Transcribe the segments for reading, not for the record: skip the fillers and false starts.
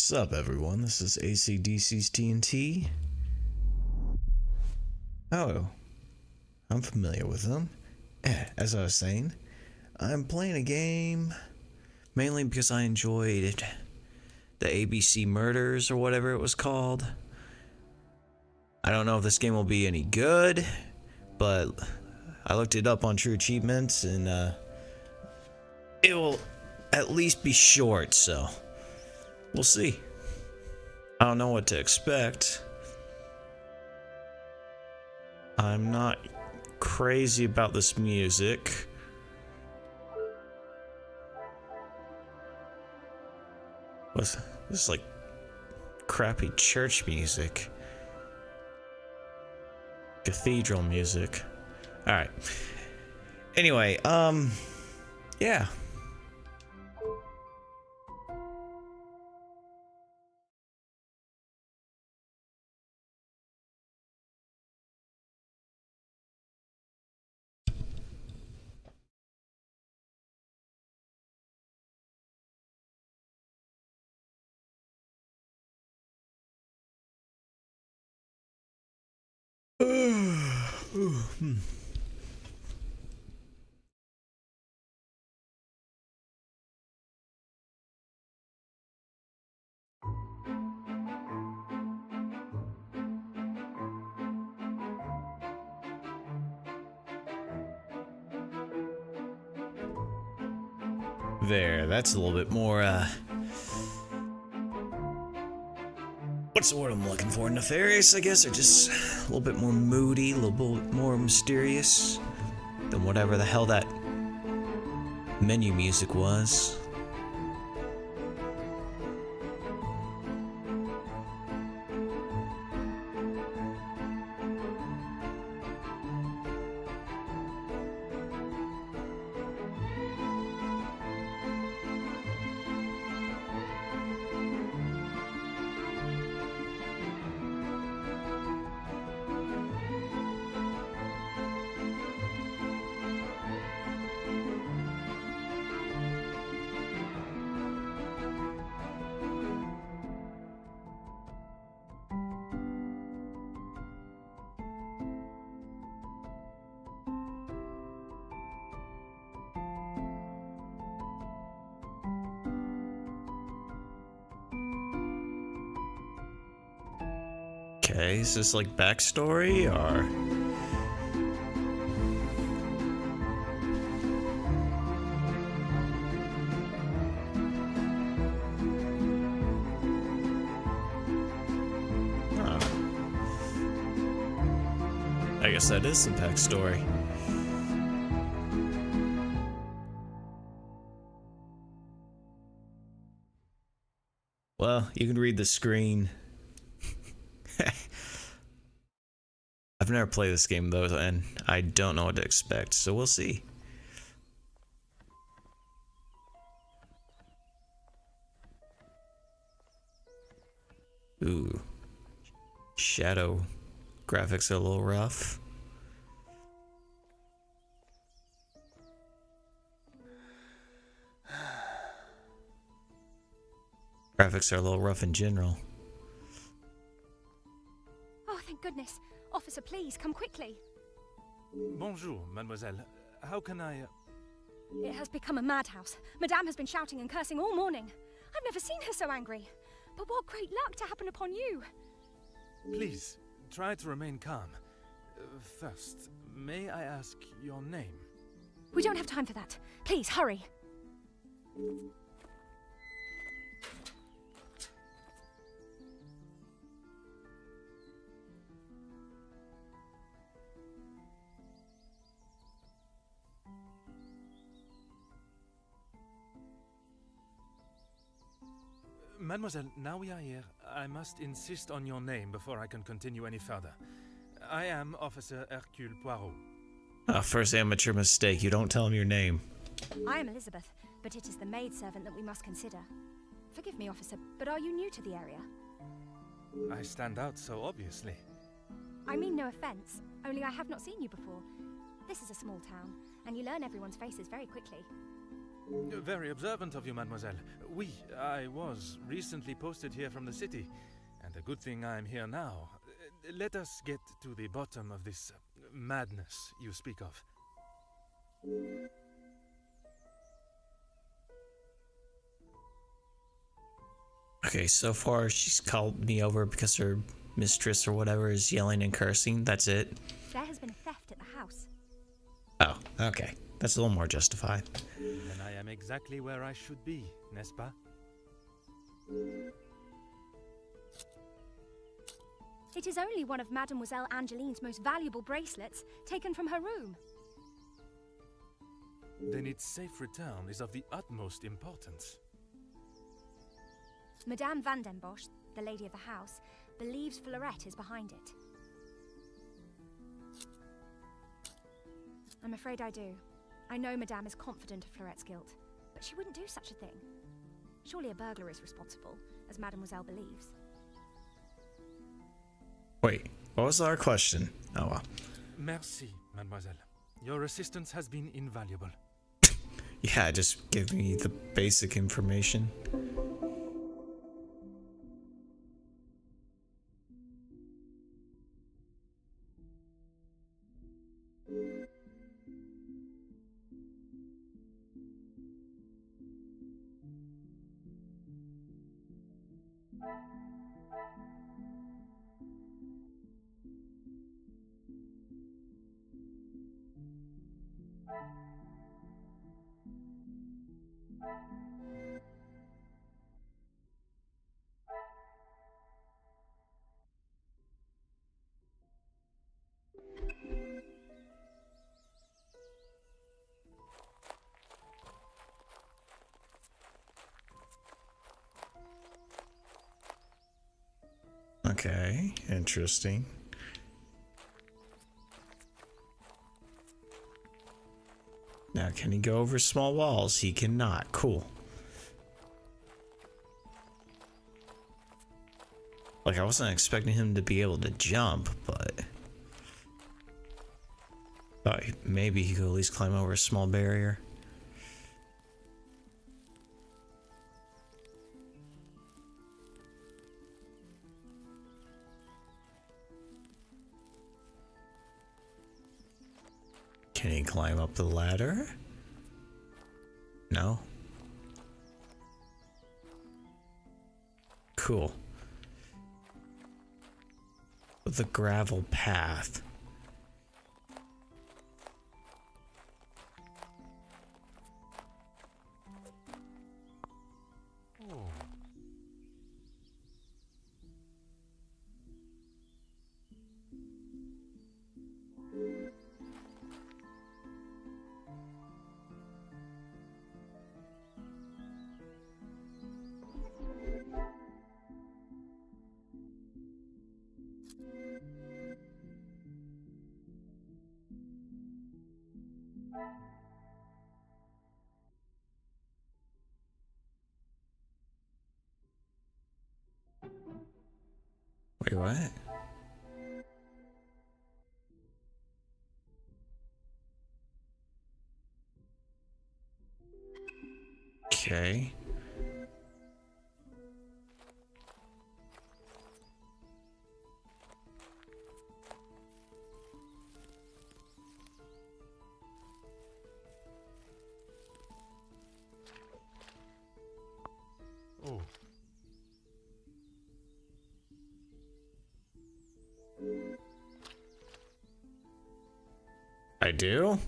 What's up, everyone? This is AC/DC's TNT. Oh, I'm familiar with them. As I was saying, I'm playing a game mainly because I enjoyed the ABC Murders or whatever it was called. I don't know if this game will be any good, but I looked it up on True Achievements and it will at least be short, so we'll see. I don't know what to expect. I'm not crazy about this music. What's this, like crappy church music? Cathedral music. Alright. Anyway, yeah. There, that's a little bit more, what's the word I'm looking for? Nefarious, I guess, or just a little bit more moody, a little bit more mysterious than whatever the hell that menu music was. Okay, is this like backstory or? Oh. I guess that is the backstory. Well, you can read the screen. I've never played this game though, and I don't know what to expect, so we'll see. Ooh. Shadow graphics are a little rough. Graphics are a little rough in general. Oh, thank goodness. Officer, please, come quickly. Bonjour, mademoiselle. How can I... It has become a madhouse. Madame has been shouting and cursing all morning. I've never seen her so angry. But what great luck to happen upon you. Please, try to remain calm. First, may I ask your name? We don't have time for that. Please, hurry. Mademoiselle, now we are here, I must insist on your name before I can continue any further. I am Officer Hercule Poirot. First amateur mistake, you don't tell him your name. I am Elizabeth, but it is the maidservant that we must consider. Forgive me, officer, but are you new to the area? I stand out so obviously. I mean no offense, only I have not seen you before. This is a small town, and you learn everyone's faces very quickly. Very observant of you, mademoiselle. I was recently posted here from the city, and a good thing I'm here now. Let us get to the bottom of this madness you speak of. Okay, so far she's called me over because her mistress or whatever is yelling and cursing. That's it. There has been a theft at the house. Oh, okay. That's a little more justified. Then I am exactly where I should be, n'est-ce pas? It is only one of Mademoiselle Angeline's most valuable bracelets, taken from her room. Then its safe return is of the utmost importance. Madame Van den Bosch, the lady of the house, believes Fleurette is behind it. I'm afraid I do. I know Madame is confident of Fleurette's guilt, but she wouldn't do such a thing. Surely a burglar is responsible, as Mademoiselle believes. Wait, what was our question? Oh well. Merci, mademoiselle. Your assistance has been invaluable. Yeah, just give me the basic information. Okay, interesting. Now, can he go over small walls? He cannot. Cool. Like, I wasn't expecting him to be able to jump, but thought maybe he could at least climb over a small barrier. Can he climb up the ladder? No. Cool. The gravel path. Oh. Wait, what? Okay. Oh. I do?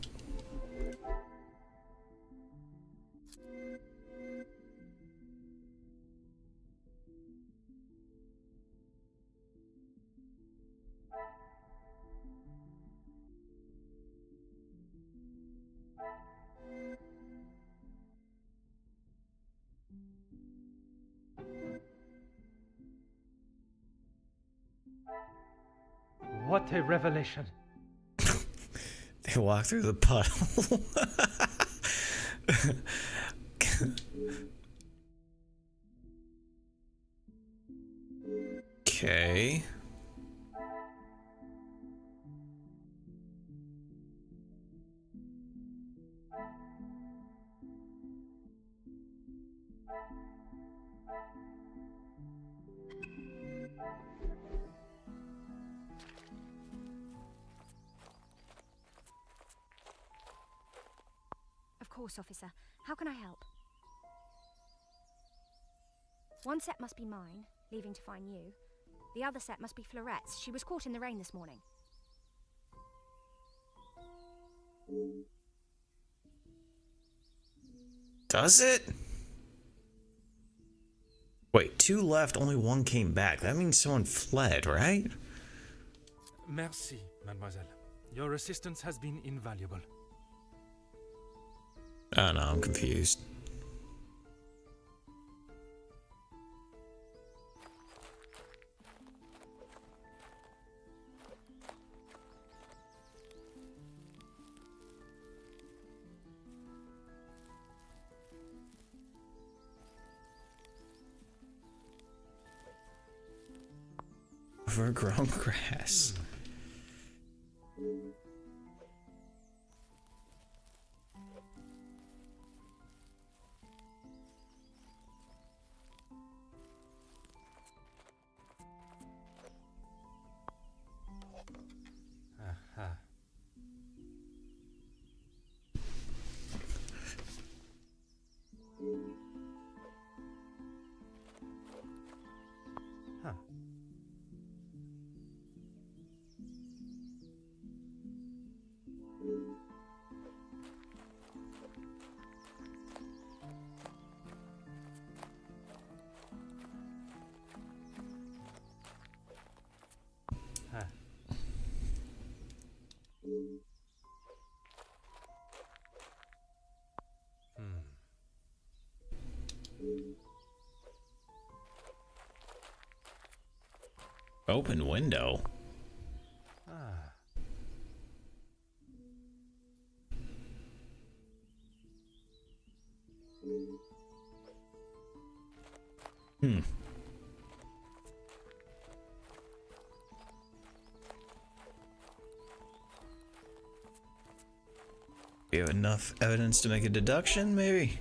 What a revelation. They walk through the puddle. Okay. Of course, officer. How can I help? One set must be mine, leaving to find you. The other set must be Florette's. She was caught in the rain this morning. Does it? Wait, 2 left, only 1 came back. That means someone fled, right? Merci, mademoiselle. Your assistance has been invaluable. Oh no, I'm confused. Overgrown grass. Aha. Huh. Huh. Hmm. Open window. Ah. Hmm. We have enough evidence to make a deduction, maybe?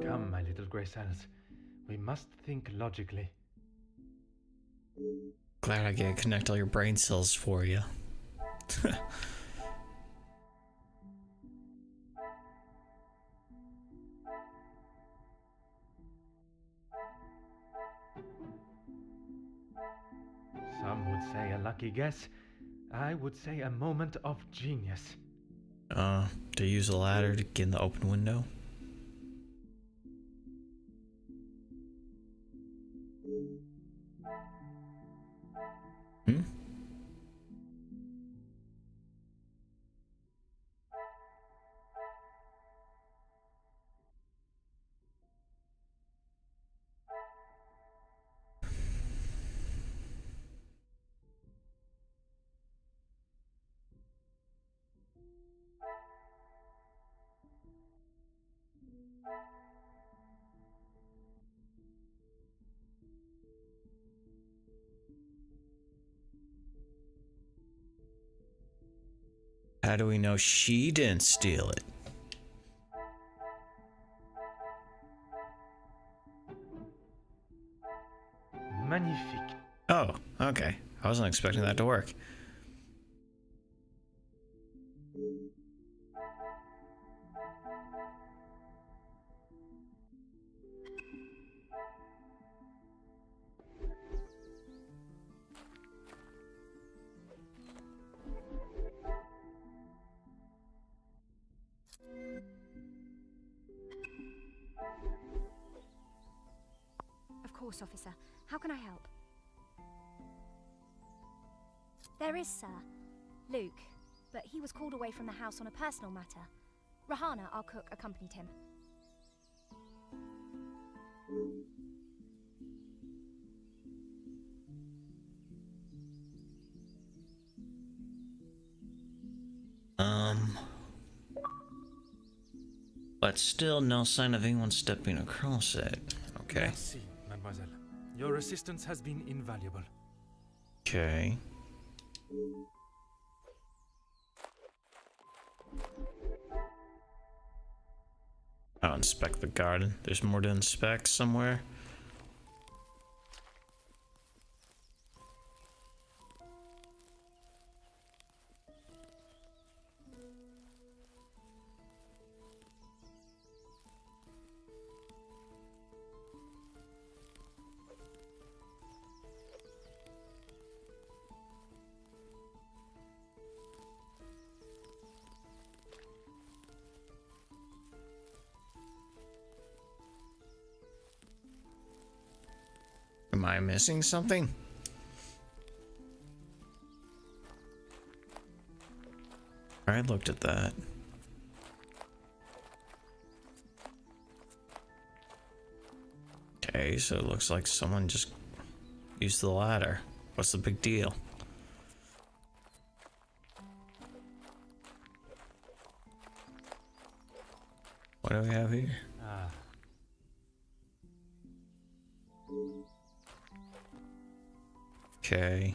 Come, my little grey cells. We must think logically. Glad I can connect all your brain cells for you. Some would say a lucky guess. I would say a moment of genius. To use a ladder to get in the open window? Hmm? How do we know she didn't steal it? Magnifique. Oh, okay. I wasn't expecting that to work. Of course, officer. How can I help? There is, sir. Luke, but he was called away from the house on a personal matter. Rahana, our cook, accompanied him. But still no sign of anyone stepping across it. Okay. Merci, mademoiselle. Your assistance has been invaluable. Okay. I'll inspect the garden. There's more to inspect somewhere. Am I missing something? I looked at that. Okay, so it looks like someone just used the ladder. What's the big deal? What do we have here? Ah. Okay.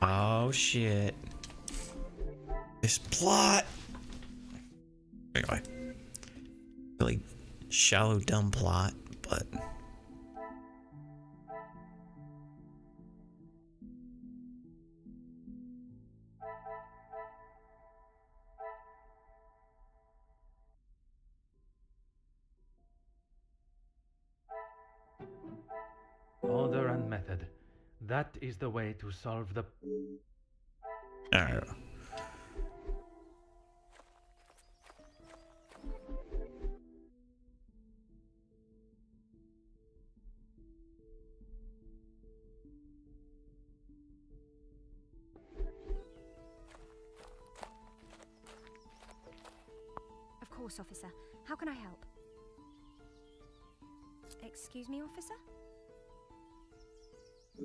Oh shit. This plot. Anyway. Really shallow, dumb plot, but Order and method. That is the way to solve the... alright. Of course, officer. How can I help? Excuse me, officer?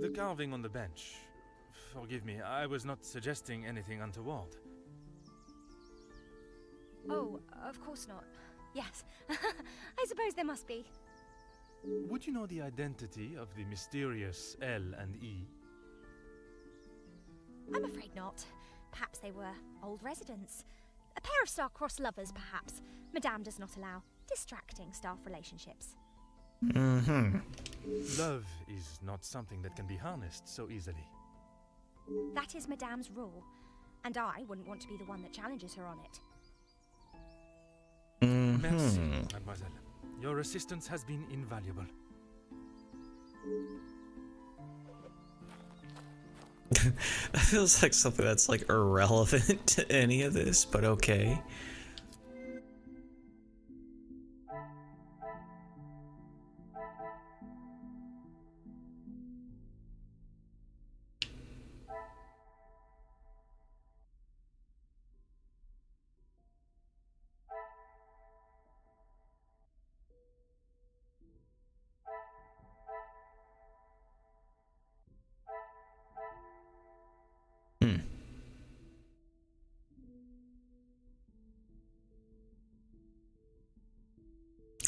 The carving on the bench. Forgive me, I was not suggesting anything untoward. Oh, of course not. Yes. I suppose there must be. Would you know the identity of the mysterious L and E? I'm afraid not. Perhaps they were old residents. A pair of star-crossed lovers, perhaps. Madame does not allow distracting staff relationships. Mm-hmm. Love is not something that can be harnessed so easily. That is Madame's rule, and I wouldn't want to be the one that challenges her on it. Merci, mademoiselle. Your assistance has been invaluable. That feels like something that's like irrelevant to any of this, but okay.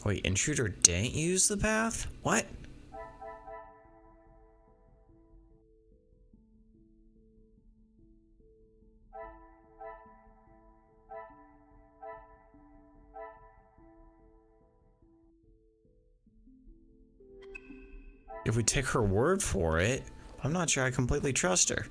Wait, intruder didn't use the path? What? If we take her word for it, I'm not sure I completely trust her.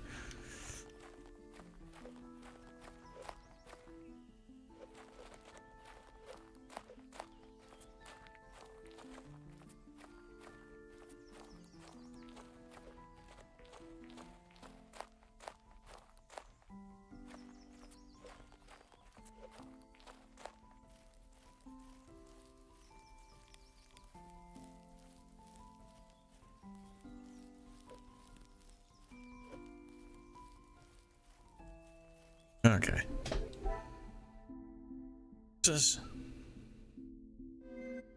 Okay. Just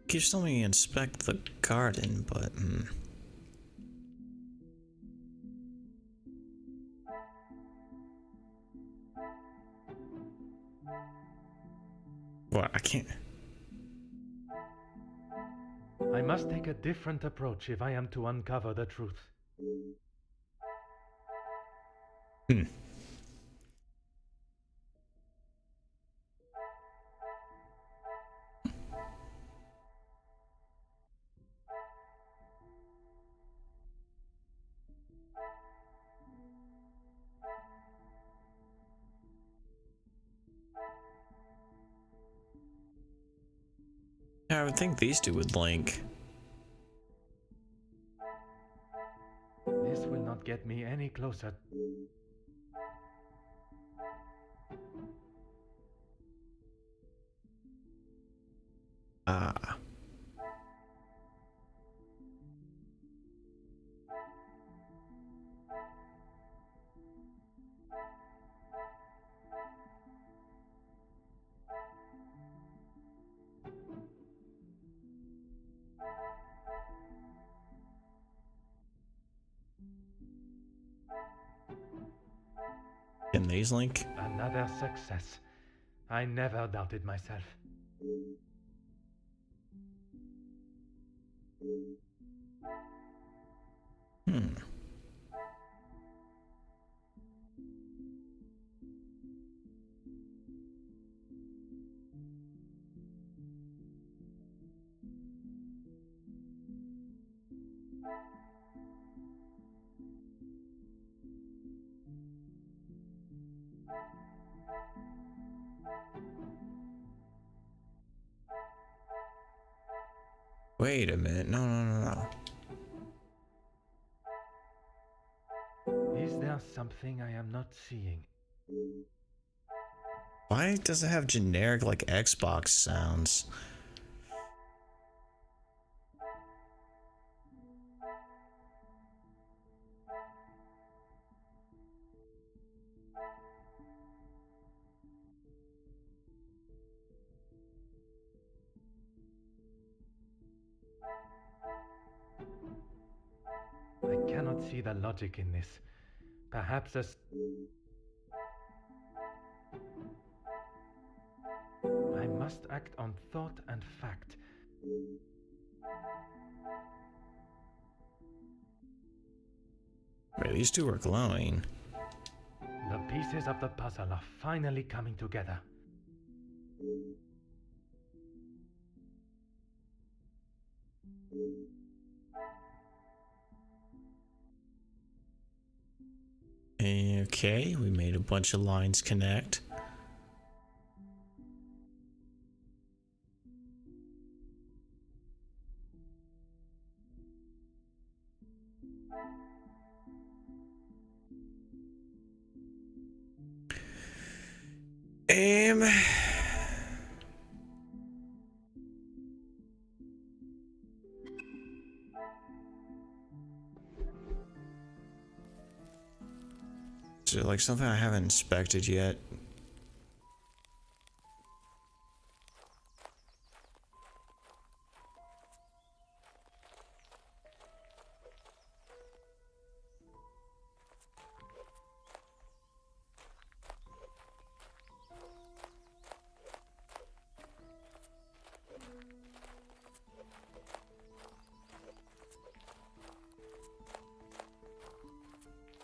keeps telling me to inspect the garden, but What? I can't. I must take a different approach if I am to uncover the truth. Hmm. I would think these two would link. This will not get me any closer. Ah. Can these link? Another success. I never doubted myself. Hmm. Wait a minute. No, no, no, no. Is there something I am not seeing? Why does it have generic, like, Xbox sounds? I cannot see the logic in this. Perhaps I must act on thought and fact. Wait, these two are glowing. The pieces of the puzzle are finally coming together. Okay, we made a bunch of lines connect. Is it like something I haven't inspected yet?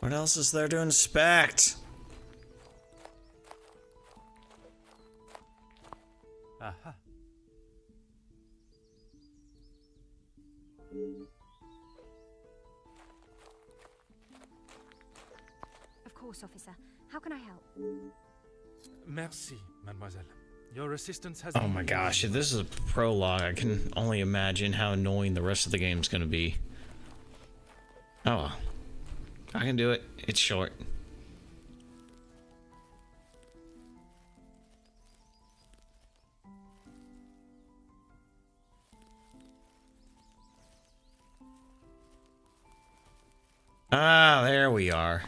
What else is there to inspect? Aha. Of course, officer. How can I help? Merci, mademoiselle. Your assistance has Oh been my useful. gosh, if this is a prologue, I can only imagine how annoying the rest of the game's gonna be. Oh well. I can do it. It's short. Ah, there we are.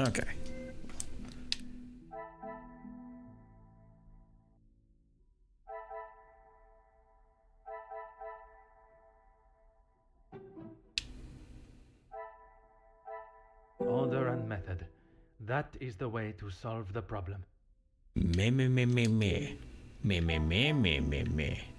Okay. Order and method. That is the way to solve the problem. Me, me, me, me, me. Me, me, me, me, me, me.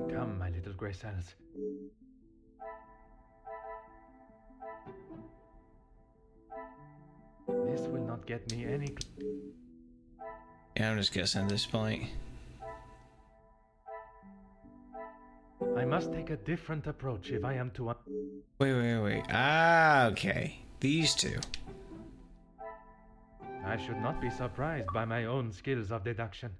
Come, my little grey cells. This will not get me any... Yeah, I'm just guessing at this point. I must take a different approach if I am to... Wait. Ah, okay. These two. I should not be surprised by my own skills of deduction.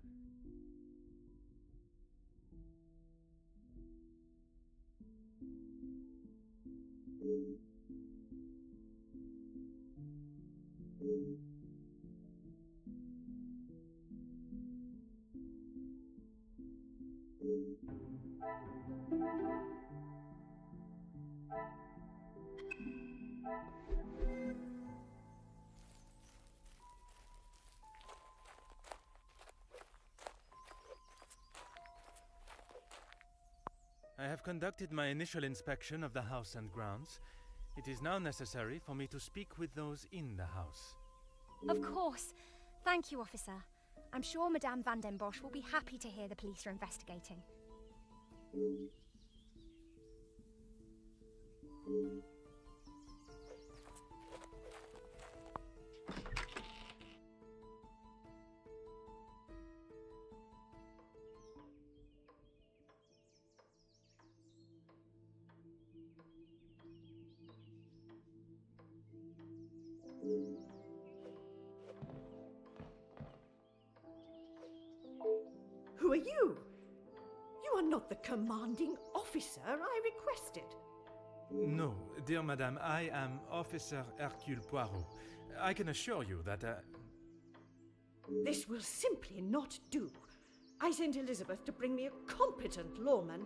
I have conducted my initial inspection of the house and grounds. It is now necessary for me to speak with those in the house. Of course. Thank you, officer. I'm sure Madame Van den Bosch will be happy to hear the police are investigating. Who are you? You are not the commanding officer I requested. No, dear madame, I am Officer Hercule Poirot. I can assure you that... This will simply not do. I sent Elizabeth to bring me a competent lawman.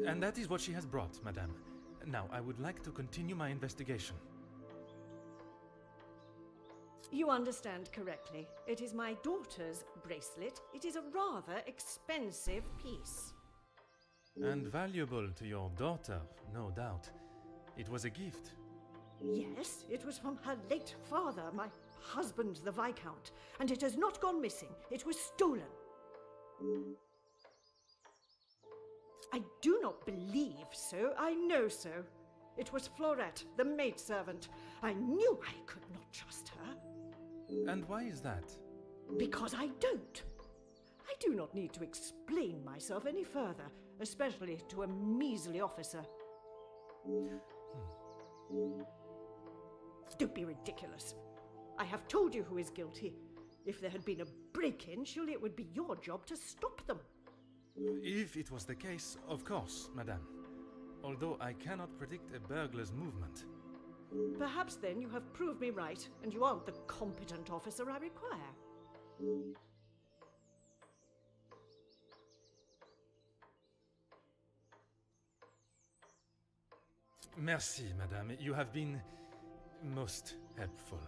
And that is what she has brought, madame. Now, I would like to continue my investigation. You understand correctly. It is my daughter's bracelet. It is a rather expensive piece. And valuable to your daughter, no doubt. It was a gift. Yes, it was from her late father, my husband, the Viscount, and it has not gone missing. It was stolen. I do not believe so. I know so. It was Florette, the maidservant. I knew I could not trust her. And why is that? Because I don't. I do not need to explain myself any further, especially to a measly officer. Don't be ridiculous. I have told you who is guilty. If there had been a break-in, surely it would be your job to stop them. If it was the case, of course, madame. Although I cannot predict a burglar's movement. Perhaps then you have proved me right, and you aren't the competent officer I require. Merci, madame. You have been most helpful.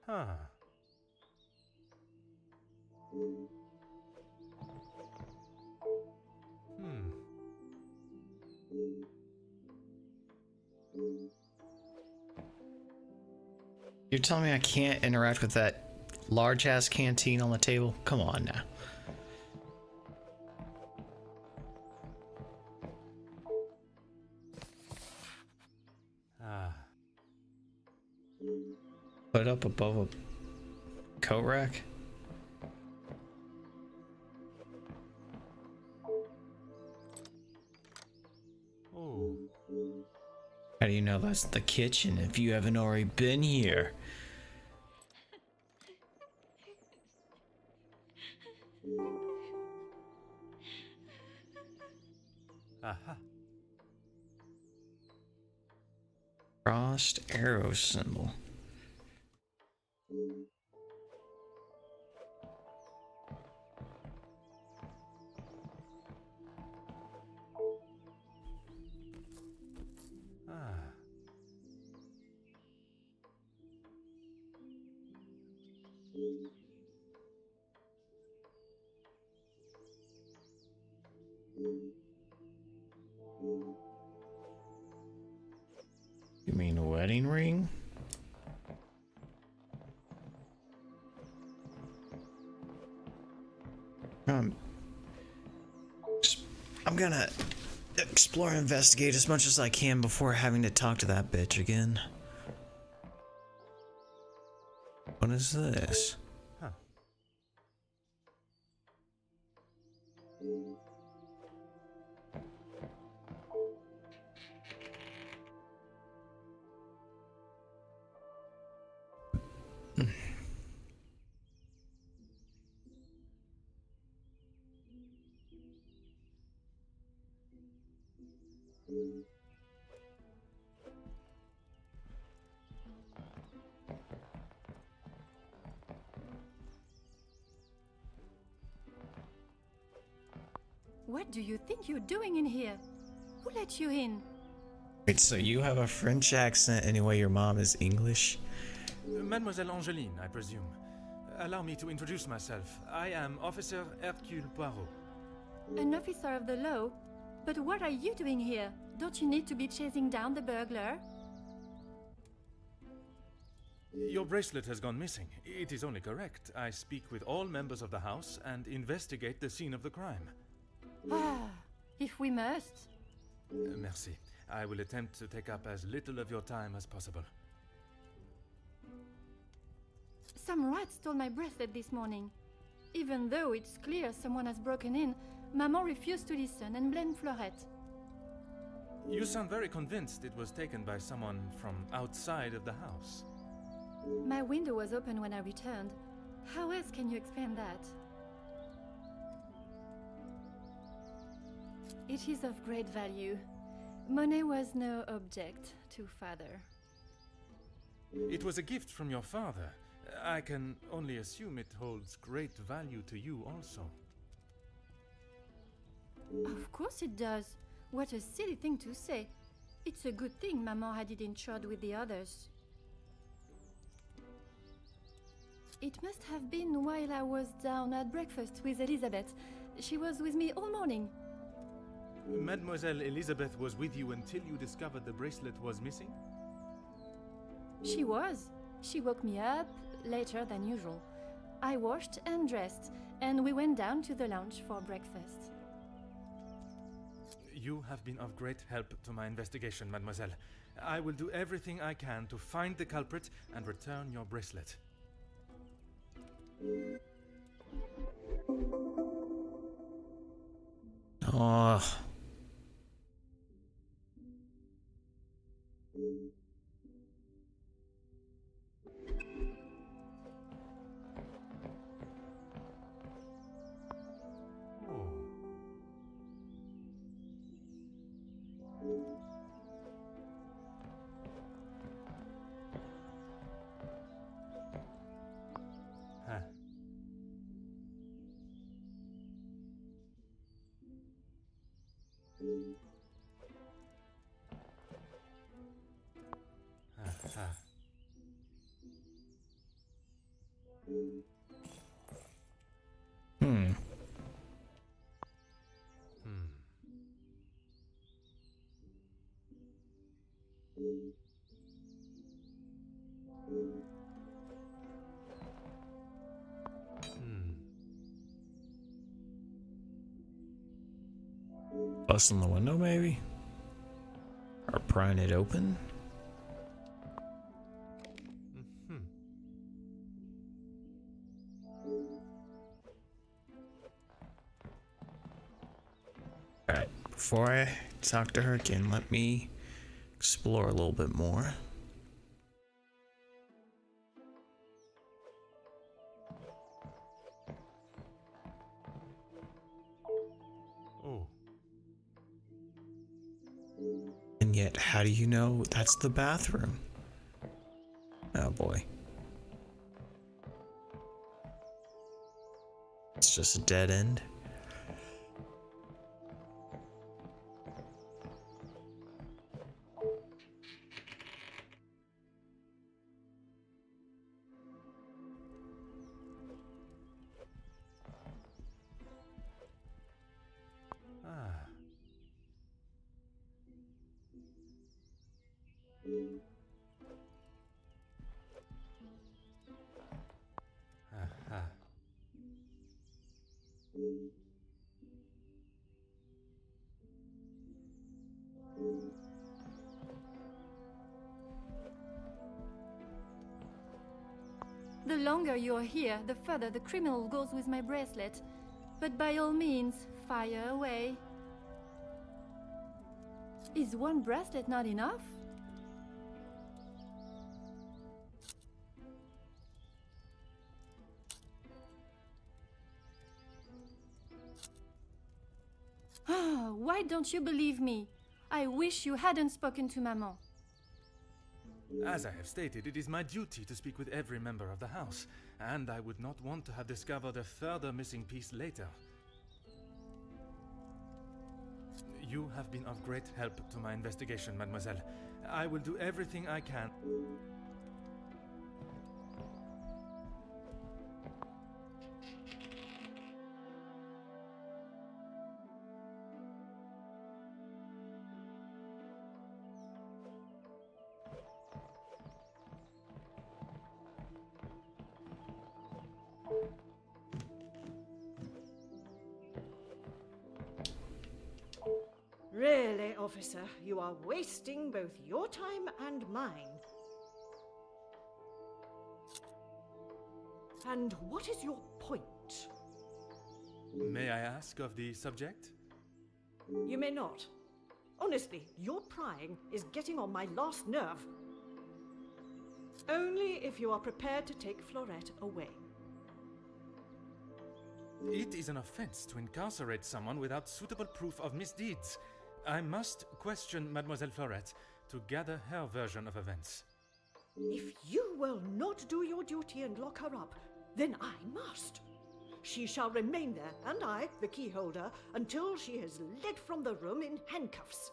Huh. Hmm. You're telling me I can't interact with that large-ass canteen on the table? Come on now. Ah. Put up above a coat rack? Oh. How do you know that's the kitchen if you haven't already been here? Aha. Crossed arrow symbol. Ah. You mean a wedding ring? I'm gonna explore and investigate as much as I can before having to talk to that bitch again. What is this? Huh. What do you think you're doing in here? Who let you in? Wait, so you have a French accent anyway your mom is English? Mademoiselle Angeline, I presume. Allow me to introduce myself. I am Officer Hercule Poirot. An officer of the law? But what are you doing here? Don't you need to be chasing down the burglar? Your bracelet has gone missing. It is only correct. I speak with all members of the house and investigate the scene of the crime. Ah, if we must. Merci. I will attempt to take up as little of your time as possible. Some rat stole my bracelet this morning. Even though it's clear someone has broken in, Maman refused to listen and blamed Florette. You sound very convinced it was taken by someone from outside of the house. My window was open when I returned. How else can you explain that? It is of great value. Money was no object to father. It was a gift from your father. I can only assume it holds great value to you also. Of course it does. What a silly thing to say. It's a good thing Maman had it insured with the others. It must have been while I was down at breakfast with Elizabeth. She was with me all morning. Mademoiselle Elizabeth was with you until you discovered the bracelet was missing? She was. She woke me up later than usual. I washed and dressed, and we went down to the lounge for breakfast. You have been of great help to my investigation, mademoiselle. I will do everything I can to find the culprit and return your bracelet. Oh. Huh. Busting the window, maybe? Or prying it open? Alright, before I talk to her again, let me explore a little bit more. Oh. And yet, how do you know that's the bathroom? Oh boy. It's just a dead end. Ah. Aha. The longer you're here, the further the criminal goes with my bracelet. But by all means, fire away. Is one bracelet not enough? Ah, why don't you believe me? I wish you hadn't spoken to Maman. As I have stated, it is my duty to speak with every member of the house, and I would not want to have discovered a further missing piece later. You have been of great help to my investigation, mademoiselle. I will do everything I can. Really, officer, you are wasting both your time and mine. And what is your point? May I ask of the subject? You may not. Honestly, your prying is getting on my last nerve. Only if you are prepared to take Florette away. It is an offense to incarcerate someone without suitable proof of misdeeds. I must question Mademoiselle Florette to gather her version of events. If you will not do your duty and lock her up, then I must. She shall remain there, and I, the key holder, until she is led from the room in handcuffs.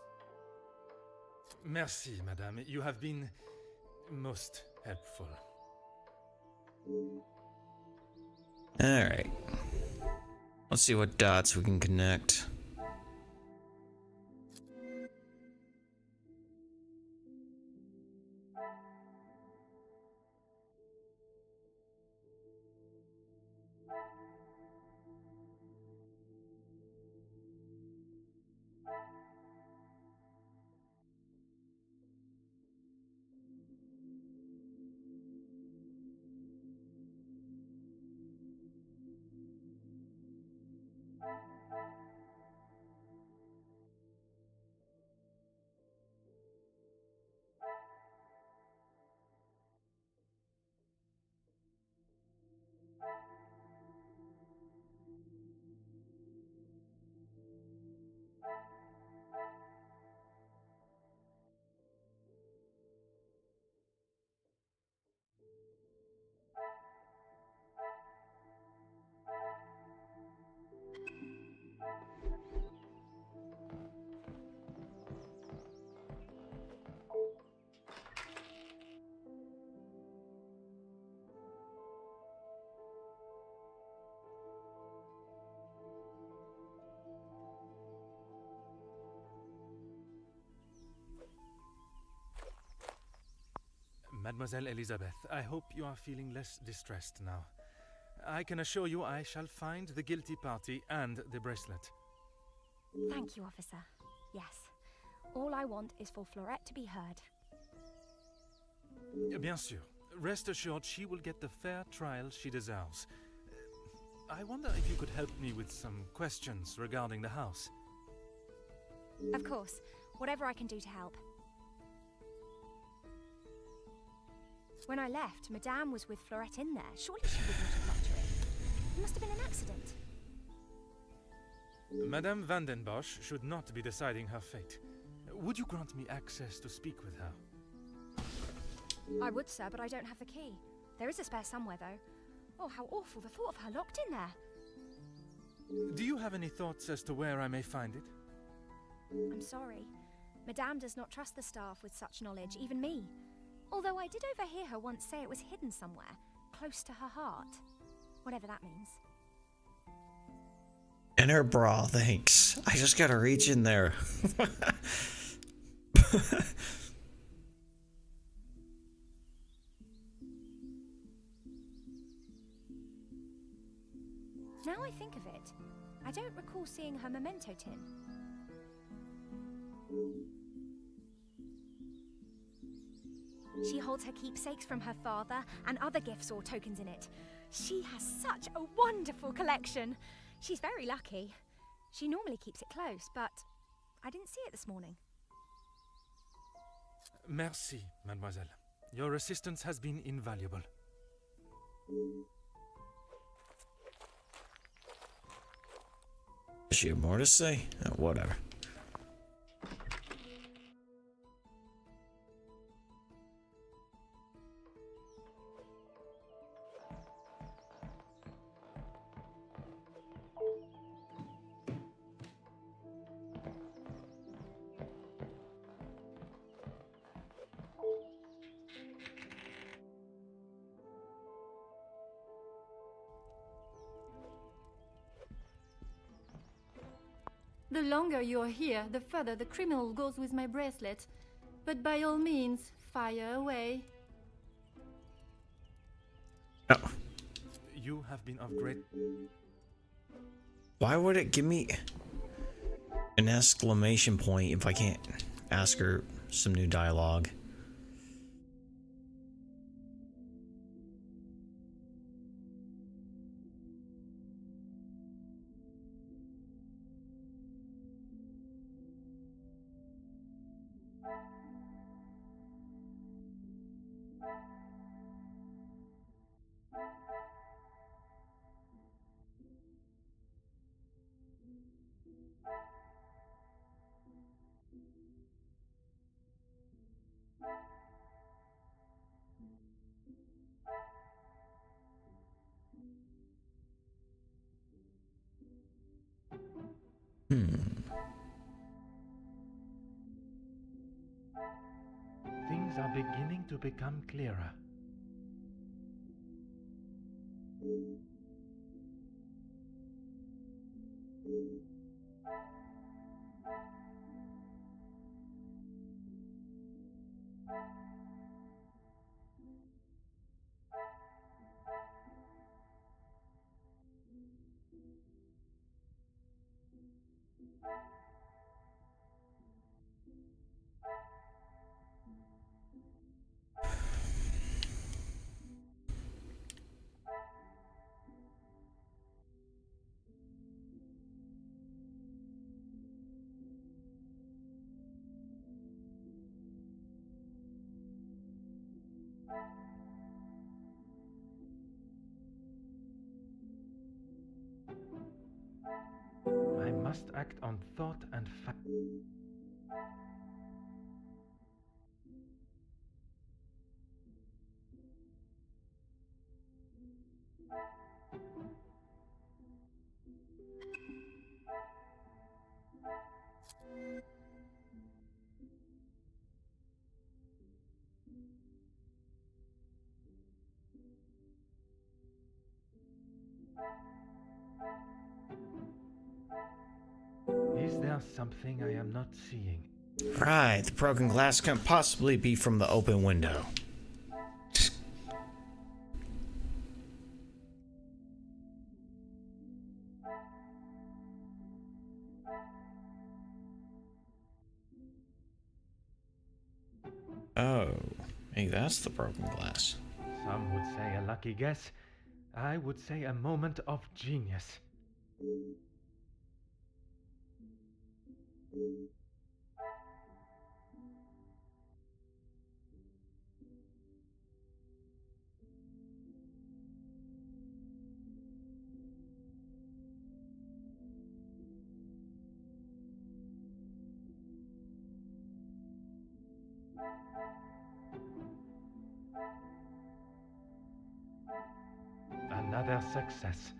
Merci, madame. You have been most helpful. Alright. Let's see what dots we can connect. Mademoiselle Elizabeth, I hope you are feeling less distressed now. I can assure you I shall find the guilty party and the bracelet. Thank you, officer. Yes. All I want is for Florette to be heard. Bien sûr. Rest assured she will get the fair trial she deserves. I wonder if you could help me with some questions regarding the house. Of course. Whatever I can do to help. When I left, Madame was with Florette in there. Surely she would not have locked her in. It must have been an accident. Madame van den Bosch should not be deciding her fate. Would you grant me access to speak with her? I would, sir, but I don't have the key. There is a spare somewhere, though. Oh, how awful, the thought of her locked in there. Do you have any thoughts as to where I may find it? I'm sorry. Madame does not trust the staff with such knowledge, even me. Although I did overhear her once say it was hidden somewhere, close to her heart. Whatever that means. In her bra, thanks. I just gotta reach in there. Now I think of it, I don't recall seeing her memento tin. She holds her keepsakes from her father and other gifts or tokens in it. She has such a wonderful collection. She's very lucky. She normally keeps it close, but I didn't see it this morning. Merci, mademoiselle. Your assistance has been invaluable. Does she have more to say? Whatever. The longer you're here, the further the criminal goes with my bracelet. But by all means, fire away. Oh. You have been of great... Why would it give me an exclamation point if I can't ask her some new dialogue? Things are beginning to become clearer. I must act on thought and fact. Is there something I am not seeing? Right, the broken glass can't possibly be from the open window. Oh, hey, that's the broken glass. Some would say a lucky guess. I would say a moment of genius. Another success.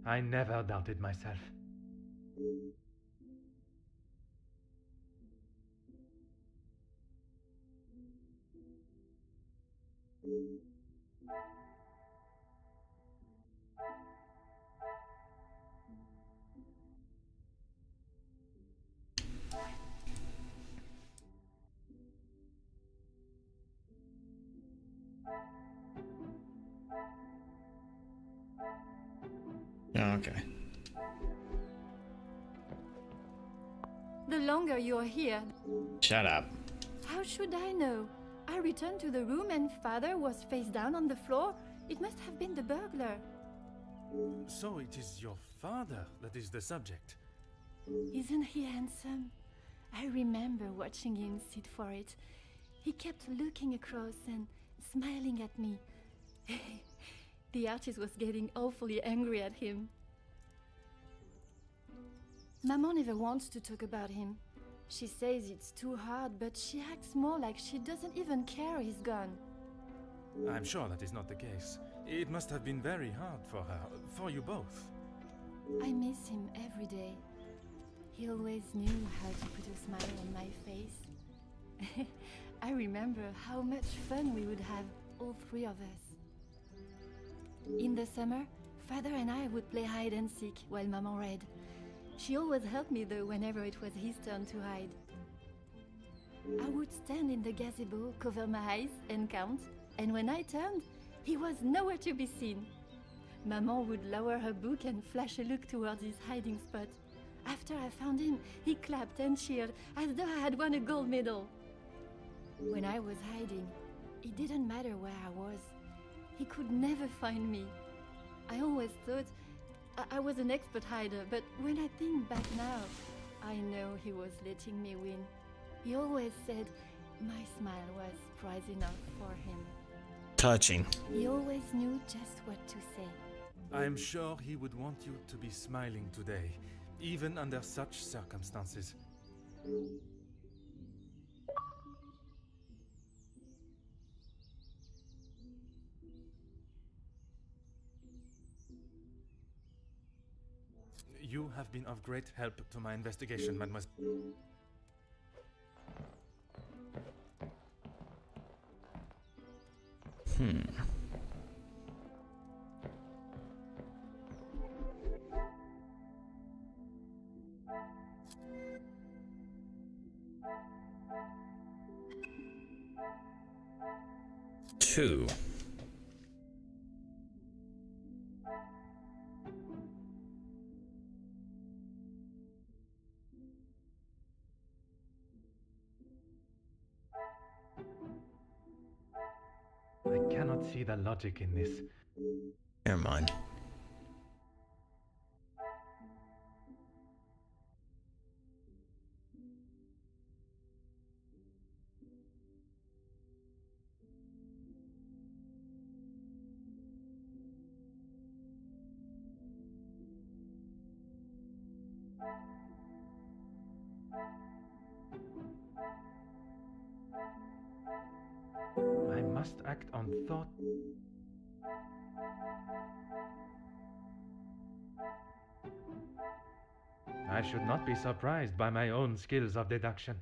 I never doubted myself. Okay. The longer you're here, Shut up. how should I know? I returned to the room and father was face down on the floor. It must have been the burglar. So it is your father that is the subject. Isn't he handsome? I remember watching him sit for it. He kept looking across and smiling at me. The artist was getting awfully angry at him. Maman never wants to talk about him. She says it's too hard, but she acts more like she doesn't even care he's gone. I'm sure that is not the case. It must have been very hard for her, for you both. I miss him every day. He always knew how to put a smile on my face. I remember how much fun we would have, all three of us. In the summer, father and I would play hide and seek while Maman read. She always helped me though whenever it was his turn to hide. I would stand in the gazebo, cover my eyes and count, and when I turned, he was nowhere to be seen. Maman would lower her book and flash a look towards his hiding spot. After I found him, he clapped and cheered as though I had won a gold medal. When I was hiding, it didn't matter where I was. He could never find me. I always thought I was an expert hider, but when I think back now, I know he was letting me win. He always said my smile was prize enough for him. Touching. He always knew just what to say. I'm sure he would want you to be smiling today, even under such circumstances. You have been of great help to my investigation, mademoiselle. Two. I cannot see the logic in this. Never mind. I must act on thought. I should not be surprised by my own skills of deduction.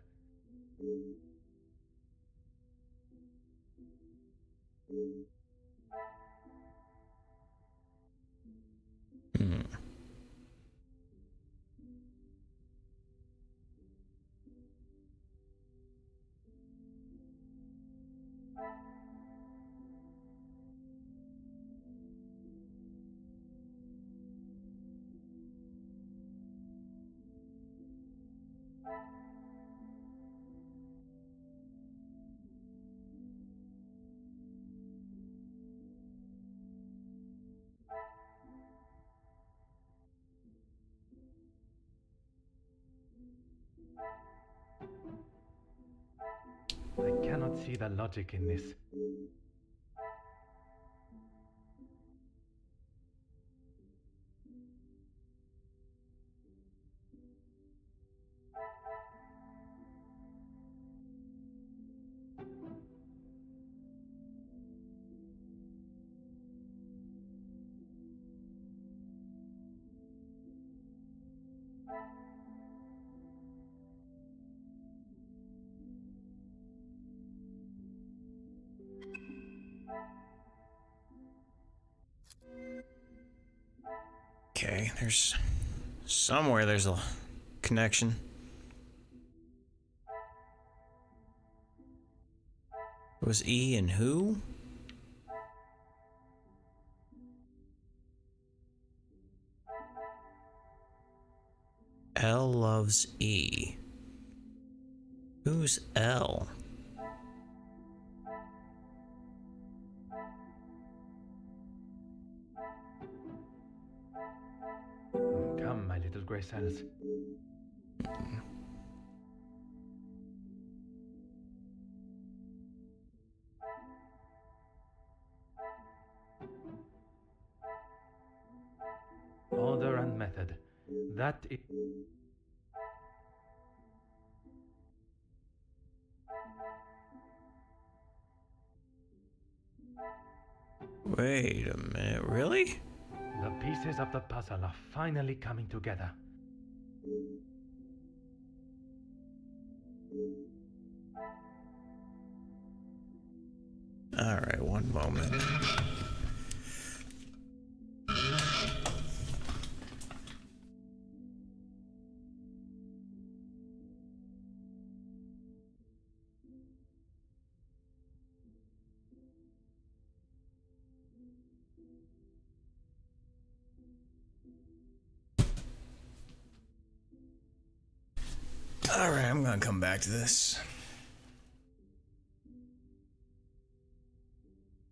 I cannot see the logic in this. Okay, there's somewhere there's a connection. It was E and who? L loves E. Who's L? Come, my little grey cells. Order and method. That is... Wait a minute, really? The pieces of the puzzle are finally coming together. Alright, one moment. Alright, I'm gonna come back to this.